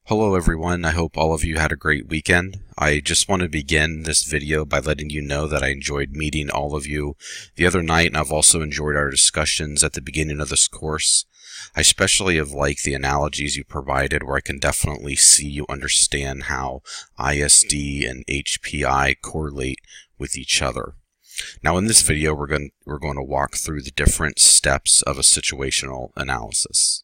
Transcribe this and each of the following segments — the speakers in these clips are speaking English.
Hello everyone, I hope all of you had a great weekend. I just want to begin this video by letting you know that I enjoyed meeting all of you the other night, and I've also enjoyed our discussions at the beginning of this course. I especially have liked the analogies you provided, where I can definitely see you understand how ISD and HPI correlate with each other. Now in this video we're going to walk through the different steps of a situational analysis.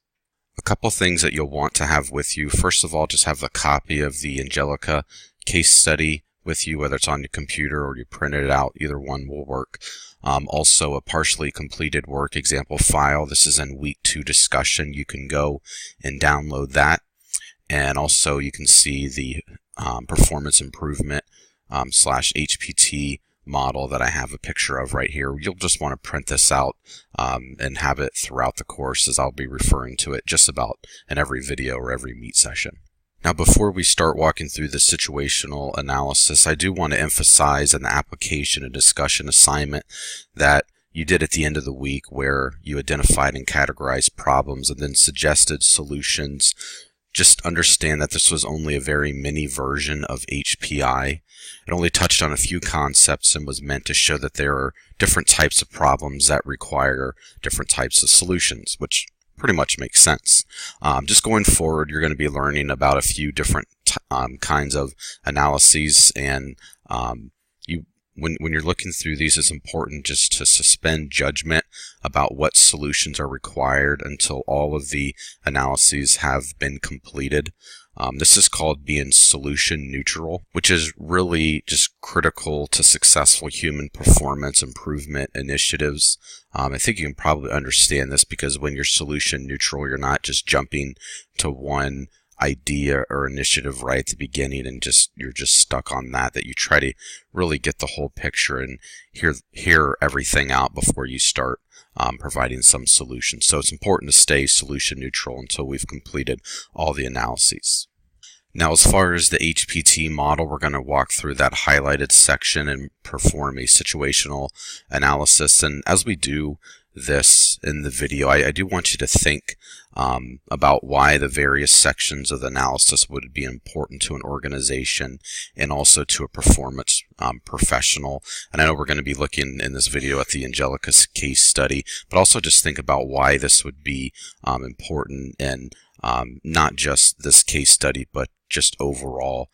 A couple things that you'll want to have with you. First of all, just have a copy of the Angelica case study with you, whether it's on your computer or you print it out. Either one will work. Also, a partially completed work example file. This is in week 2 discussion. You can go and download that. And also you can see the performance improvement / HPT model that I have a picture of right here. You'll just want to print this out and have it throughout the course, as I'll be referring to it just about in every video or every meet session. Now, before we start walking through the situational analysis, I do want to emphasize in the application and discussion assignment that you did at the end of the week, where you identified and categorized problems and then suggested solutions. Just understand that this was only a very mini version of HPI. It only touched on a few concepts and was meant to show that there are different types of problems that require different types of solutions, which pretty much makes sense. Just going forward, you're going to be learning about a few different kinds of analyses, and when you're looking through these, it's important just to suspend judgment about what solutions are required until all of the analyses have been completed. This is called being solution neutral, which is really just critical to successful human performance improvement initiatives. I think you can probably understand this, because when you're solution neutral, you're not just jumping to one idea or initiative right at the beginning and you're just stuck on that you try to really get the whole picture and hear everything out before you start providing some solutions. So it's important to stay solution neutral until we've completed all the analyses. Now, as far as the HPT model, we're going to walk through that highlighted section and perform a situational analysis. And as we do this in the video, I do want you to think about why the various sections of the analysis would be important to an organization and also to a performance professional. And I know we're going to be looking in this video at the Angelica case study, but also just think about why this would be important, and not just this case study, but just overall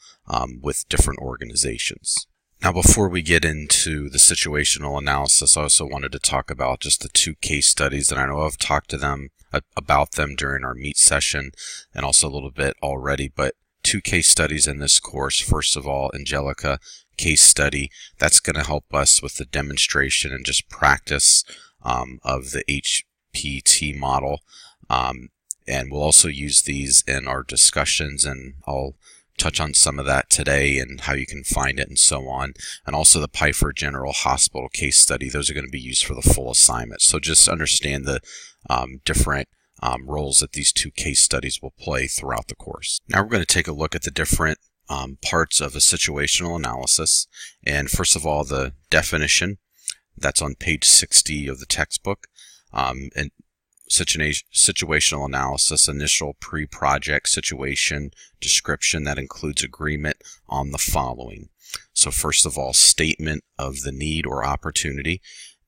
with different organizations. Now, before we get into the situational analysis, I also wanted to talk about just the 2 case studies, and I know I've talked to them about them during our meet session and also a little bit already, but 2 case studies in this course. First of all, Angelica case study. That's going to help us with the demonstration and just practice of the HPT model. And we'll also use these in our discussions, and I'll touch on some of that today and how you can find it and so on. And also the Pfeiffer General Hospital case study. Those are going to be used for the full assignment. So just understand the different roles that these 2 case studies will play throughout the course. Now we're going to take a look at the different parts of a situational analysis. And first of all, the definition. That's on page 60 of the textbook. And situational analysis, initial pre-project situation description that includes agreement on the following. So first of all, statement of the need or opportunity.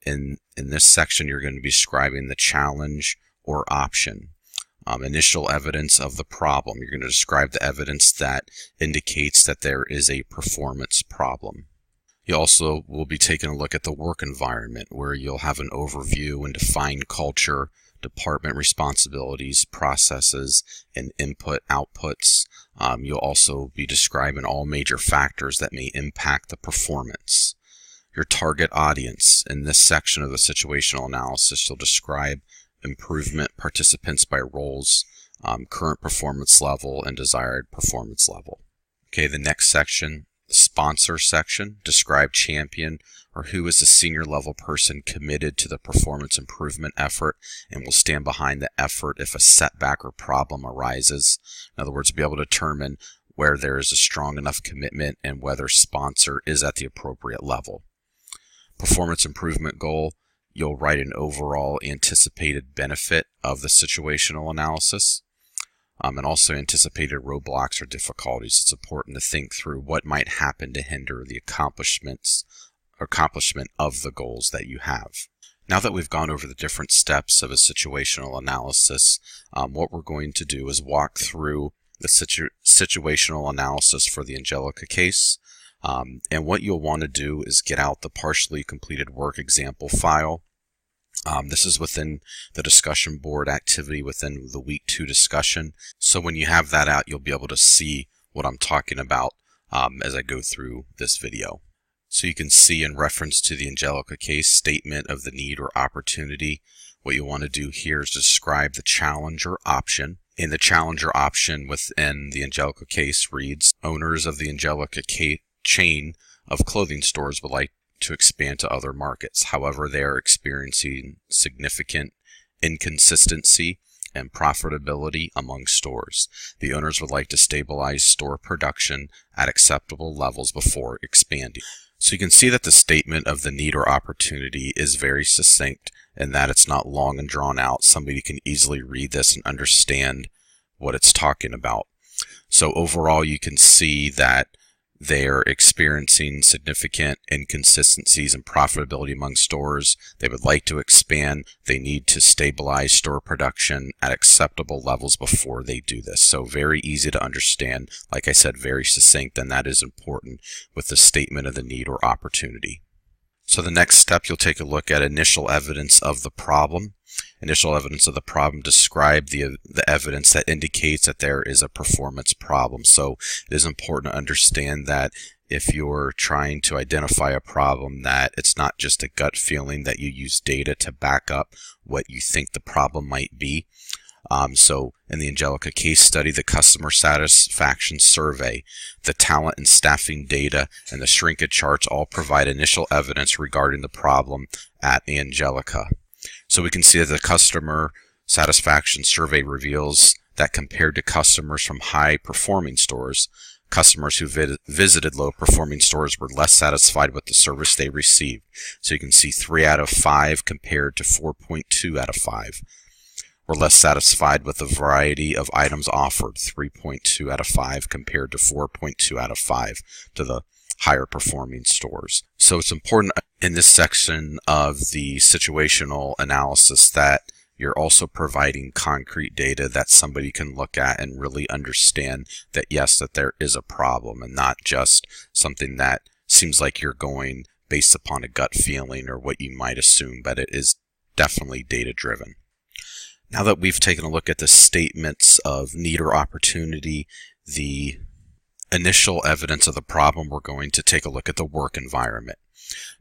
In this section, you're going to be describing the challenge or option. Initial evidence of the problem. You're going to describe the evidence that indicates that there is a performance problem. You also will be taking a look at the work environment, where you'll have an overview and define culture, department responsibilities, processes, and outputs. You'll also be describing all major factors that may impact the performance. Your target audience. In this section of the situational analysis, you'll describe improvement participants by roles, current performance level, and desired performance level. Okay, the next section, the sponsor section. Describe champion, or who is a senior level person committed to the performance improvement effort and will stand behind the effort if a setback or problem arises. In other words, be able to determine where there is a strong enough commitment and whether sponsor is at the appropriate level. Performance improvement goal. You'll write an overall anticipated benefit of the situational analysis. and also anticipated roadblocks or difficulties. It's important to think through what might happen to hinder the accomplishment of the goals that you have. Now that we've gone over the different steps of a situational analysis, what we're going to do is walk through the situational analysis for the Angelica case. And what you'll want to do is get out the partially completed work example file. This is within the discussion board activity within the week 2 discussion. So when you have that out, you'll be able to see what I'm talking about as I go through this video. So you can see in reference to the Angelica case statement of the need or opportunity, what you want to do here is describe the challenge or option. And the challenge or option within the Angelica case reads, owners of the Angelica chain of clothing stores would like to expand to other markets. However, they are experiencing significant inconsistency and profitability among stores. The owners would like to stabilize store production at acceptable levels before expanding. So you can see that the statement of the need or opportunity is very succinct and that it's not long and drawn out. Somebody can easily read this and understand what it's talking about. So overall, you can see that they're experiencing significant inconsistencies in profitability among stores. They would like to expand. They need to stabilize store production at acceptable levels before they do this. So very easy to understand. Like I said, very succinct, and that is important with the statement of the need or opportunity. So the next step, you'll take a look at initial evidence of the problem. Initial evidence of the problem describe the evidence that indicates that there is a performance problem. So it is important to understand that if you're trying to identify a problem, that it's not just a gut feeling, that you use data to back up what you think the problem might be. So in the Angelica case study, the customer satisfaction survey, the talent and staffing data, and the shrinkage charts all provide initial evidence regarding the problem at Angelica. So we can see that the customer satisfaction survey reveals that compared to customers from high-performing stores, customers who visited low-performing stores were less satisfied with the service they received. So you can see 3 out of 5 compared to 4.2 out of 5. Were less satisfied with the variety of items offered, 3.2 out of 5 compared to 4.2 out of 5 to the higher performing stores. So it's important in this section of the situational analysis that you're also providing concrete data that somebody can look at and really understand that yes, that there is a problem, and not just something that seems like you're going based upon a gut feeling or what you might assume, but it is definitely data driven. Now that we've taken a look at the statements of need or opportunity, the initial evidence of the problem, we're going to take a look at the work environment.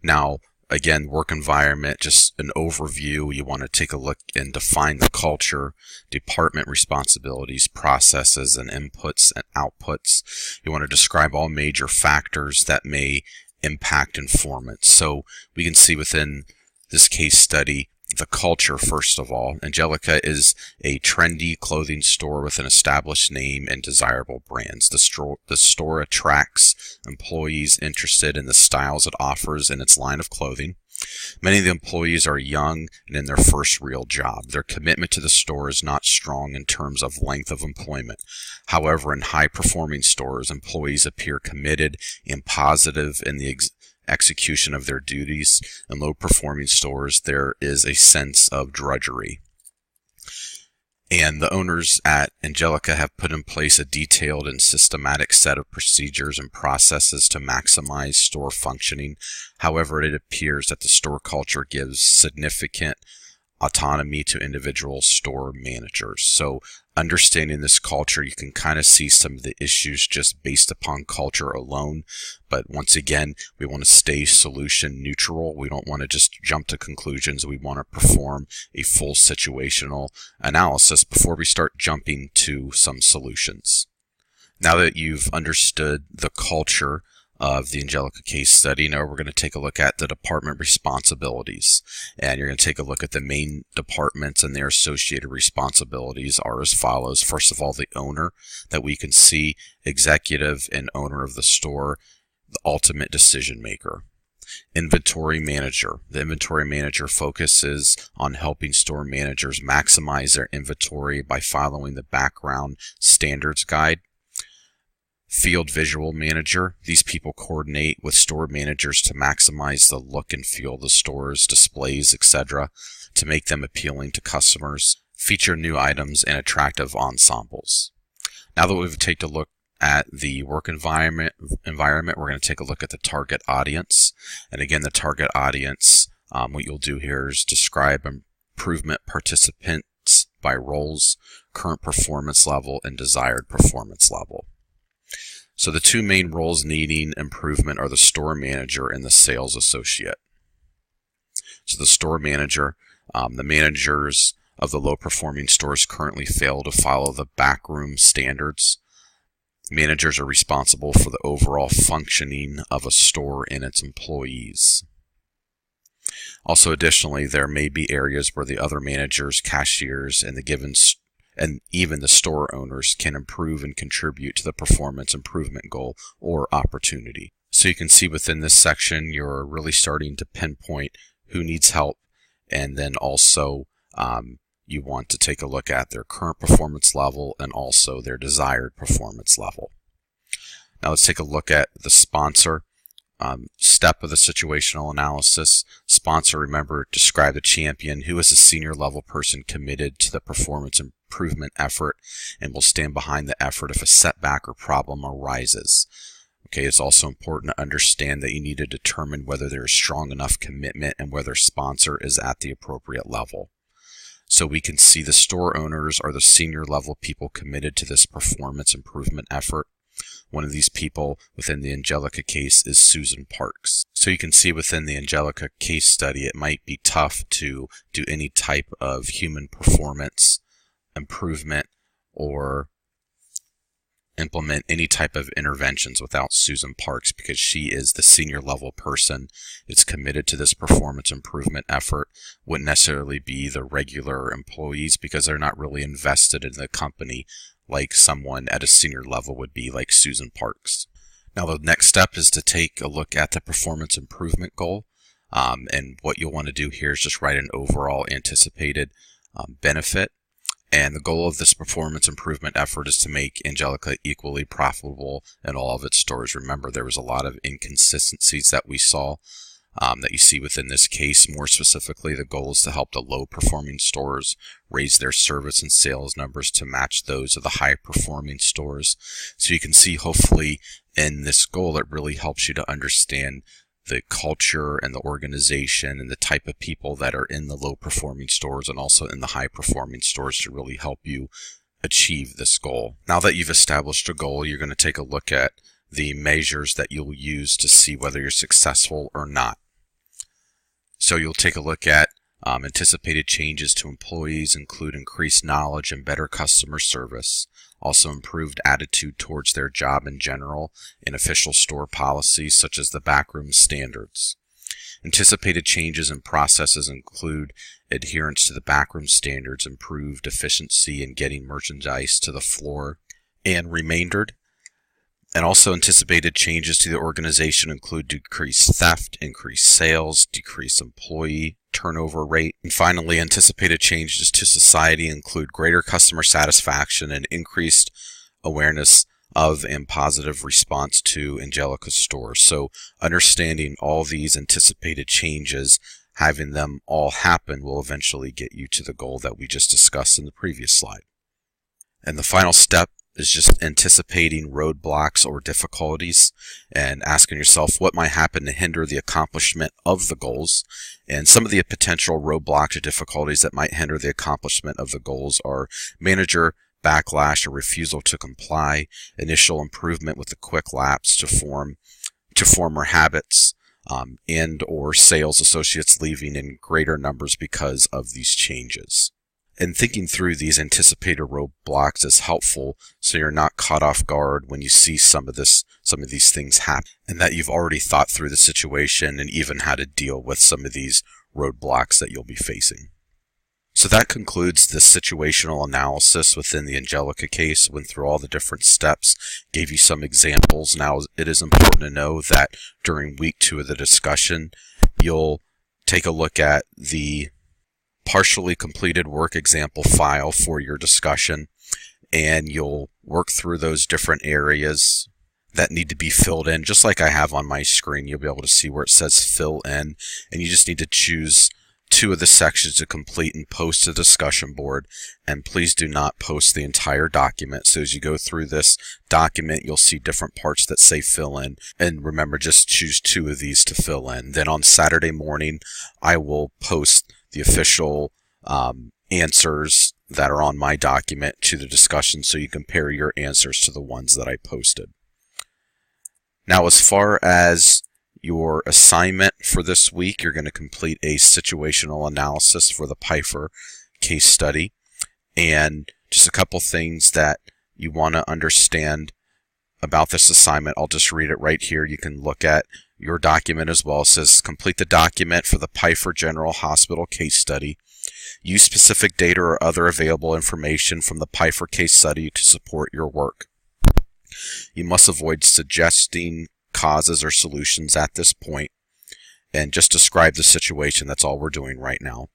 Now, again, work environment, just an overview. You want to take a look and define the culture, department responsibilities, processes, and inputs and outputs. You want to describe all major factors that may impact performance. So we can see within this case study, the culture, first of all. Angelica is a trendy clothing store with an established name and desirable brands. The store attracts employees interested in the styles it offers in its line of clothing. Many of the employees are young and in their first real job. Their commitment to the store is not strong in terms of length of employment. However, in high-performing stores, employees appear committed and positive in the execution of their duties. In low-performing stores, there is a sense of drudgery. And the owners at Angelica have put in place a detailed and systematic set of procedures and processes to maximize store functioning. However, it appears that the store culture gives significant autonomy to individual store managers. So understanding this culture, you can kind of see some of the issues just based upon culture alone. But once again, we want to stay solution neutral. We don't want to just jump to conclusions. We want to perform a full situational analysis before we start jumping to some solutions. Now that you've understood the culture of the Angelica case study, now we're going to take a look at the department responsibilities, and you're going to take a look at the main departments, and their associated responsibilities are as follows. First of all, the owner, that we can see executive and owner of the store, the ultimate decision maker. Inventory manager. The inventory manager focuses on helping store managers maximize their inventory by following the background standards guide. Field visual manager. These people coordinate with store managers to maximize the look and feel of the stores, displays, etc., to make them appealing to customers. Feature new items and attractive ensembles. Now that we've taken a look at the work environment, we're going to take a look at the target audience. And again, the target audience, what you'll do here is describe improvement participants by roles, current performance level, and desired performance level. So the two main roles needing improvement are the store manager and the sales associate. So the store manager, the managers of the low-performing stores currently fail to follow the backroom standards. Managers are responsible for the overall functioning of a store and its employees. Also, additionally, there may be areas where the other managers, cashiers, and even the store owners can improve and contribute to the performance improvement goal or opportunity. So you can see within this section, you're really starting to pinpoint who needs help, and then also you want to take a look at their current performance level and also their desired performance level. Now let's take a look at the sponsor step of the situational analysis. Sponsor, remember, describe the champion who is a senior level person committed to the performance improvement effort and will stand behind the effort if a setback or problem arises. Okay, it's also important to understand that you need to determine whether there is strong enough commitment and whether sponsor is at the appropriate level. So we can see the store owners are the senior level people committed to this performance improvement effort. One of these people within the Angelica case is Susan Parks. So you can see within the Angelica case study, it might be tough to do any type of human performance improvement or implement any type of interventions without Susan Parks, because she is the senior level person that's committed to this performance improvement effort. Wouldn't necessarily be the regular employees because they're not really invested in the company like someone at a senior level would be, like Susan Parks. Now the next step is to take a look at the performance improvement goal, and what you'll want to do here is just write an overall anticipated benefit. And the goal of this performance improvement effort is to make Angelica equally profitable in all of its stores. Remember, there was a lot of inconsistencies that we saw that you see within this case. More specifically, the goal is to help the low-performing stores raise their service and sales numbers to match those of the high-performing stores. So you can see, hopefully, in this goal, it really helps you to understand the culture and the organization and the type of people that are in the low-performing stores and also in the high-performing stores to really help you achieve this goal. Now that you've established a goal, you're going to take a look at the measures that you'll use to see whether you're successful or not. So you'll take a look at anticipated changes to employees include increased knowledge and better customer service, also improved attitude towards their job in general, and official store policies such as the backroom standards. Anticipated changes in processes include adherence to the backroom standards, improved efficiency in getting merchandise to the floor and remaindered. And also anticipated changes to the organization include decreased theft, increased sales, decreased employee turnover rate. And finally, anticipated changes to society include greater customer satisfaction and increased awareness of and positive response to Angelica stores. So understanding all these anticipated changes, having them all happen, will eventually get you to the goal that we just discussed in the previous slide. And the final step is just anticipating roadblocks or difficulties and asking yourself what might happen to hinder the accomplishment of the goals. And some of the potential roadblocks or difficulties that might hinder the accomplishment of the goals are manager backlash or refusal to comply, initial improvement with a quick lapse to former habits, and or sales associates leaving in greater numbers because of these changes. And thinking through these anticipated roadblocks is helpful so you're not caught off guard when you see some of these things happen, and that you've already thought through the situation and even how to deal with some of these roadblocks that you'll be facing. So that concludes the situational analysis within the Angelica case. Went through all the different steps, gave you some examples. Now, it is important to know that during week 2 of the discussion, you'll take a look at the partially completed work example file for your discussion, and you'll work through those different areas that need to be filled in. Just like I have on my screen, you'll be able to see where it says fill in, and you just need to choose 2 of the sections to complete and post to the discussion board. And please do not post the entire document. So as you go through this document, you'll see different parts that say fill in, and remember, just choose 2 of these to fill in. Then on Saturday morning, I will post the official answers that are on my document to the discussion, so you compare your answers to the ones that I posted. Now, as far as your assignment for this week, you're going to complete a situational analysis for the Pfeiffer case study. And just a couple things that you want to understand about this assignment. I'll just read it right here. You can look at your document as well. It says, complete the document for the Pfeiffer General Hospital case study. Use specific data or other available information from the Pfeiffer case study to support your work. You must avoid suggesting causes or solutions at this point, and just describe the situation. That's all we're doing right now.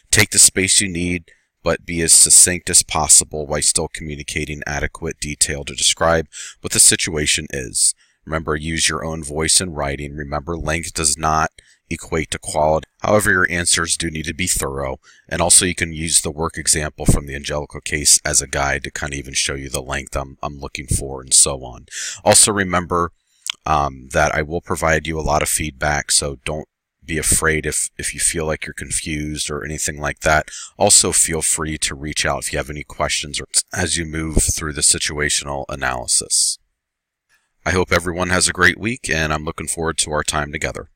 Take the space you need, but be as succinct as possible while still communicating adequate detail to describe what the situation is. Remember, use your own voice in writing. Remember, length does not equate to quality. However, your answers do need to be thorough. And also, you can use the work example from the Angelica case as a guide to kind of even show you the length I'm looking for, and so on. Also, remember that I will provide you a lot of feedback, so don't be afraid if you feel like you're confused or anything like that. Also, feel free to reach out if you have any questions or as you move through the situational analysis. I hope everyone has a great week, and I'm looking forward to our time together.